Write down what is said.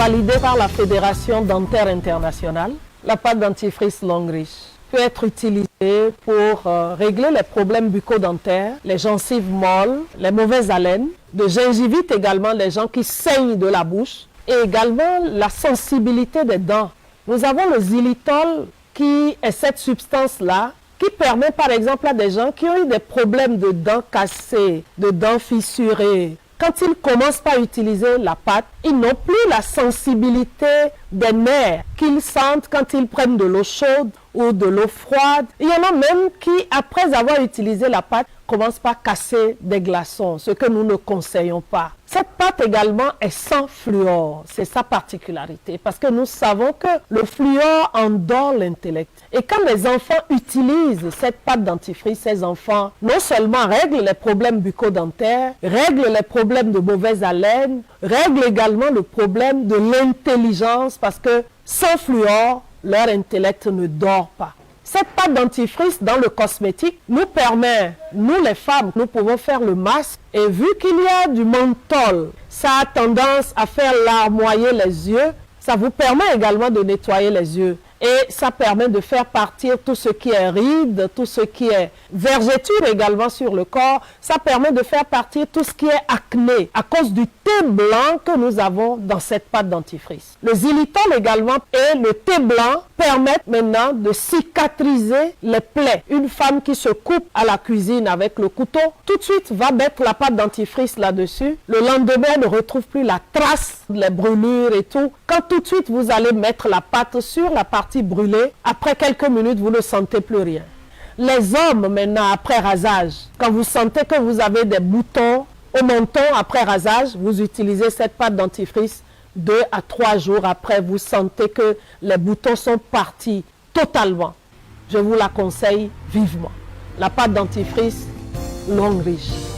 validée par la Fédération dentaire internationale. La pâte dentifrice Longrich peut être utilisée pour régler les problèmes bucco-dentaires, les gencives molles, les mauvaises haleines, de gingivite également, les gens qui saignent de la bouche, et également la sensibilité des dents. Nous avons le xylitol qui est cette substance-là qui permet par exemple à des gens qui ont eu des problèmes de dents cassées, de dents fissurées. Quand ils commencent par utiliser la pâte, ils n'ont plus la sensibilité des nerfs qu'ils sentent quand ils prennent de l'eau chaude ou de l'eau froide. Il y en a même qui, après avoir utilisé la pâte, commencent par casser des glaçons, ce que nous ne conseillons pas. Cette pâte également est sans fluor, c'est sa particularité, parce que nous savons que le fluor endort l'intellect. Et quand les enfants utilisent cette pâte dentifrice, ces enfants non seulement règlent les problèmes bucco-dentaires, règlent les problèmes de mauvaise haleine, règlent également le problème de l'intelligence, parce que sans fluor, leur intellect ne dort pas. Cette pâte dentifrice dans le cosmétique nous permet, nous les femmes, nous pouvons faire le masque et vu qu'il y a du menthol, ça a tendance à faire larmoyer les yeux, ça vous permet également de nettoyer les yeux. Et ça permet de faire partir tout ce qui est rides, tout ce qui est vergeture également sur le corps. Ça permet de faire partir tout ce qui est acné à cause du thé blanc que nous avons dans cette pâte dentifrice. Le xylitol également et le thé blanc permettent maintenant de cicatriser les plaies. Une femme qui se coupe à la cuisine avec le couteau, tout de suite va mettre la pâte dentifrice là-dessus. Le lendemain, elle ne retrouve plus la trace, les brûlures et tout. Quand tout de suite vous allez mettre la pâte sur la partie brûlée, après quelques minutes, vous ne sentez plus rien. Les hommes, maintenant, après rasage, quand vous sentez que vous avez des boutons au menton après rasage, vous utilisez cette pâte dentifrice 2 à 3 jours après, vous sentez que les boutons sont partis totalement. Je vous la conseille vivement. La pâte dentifrice Longrich.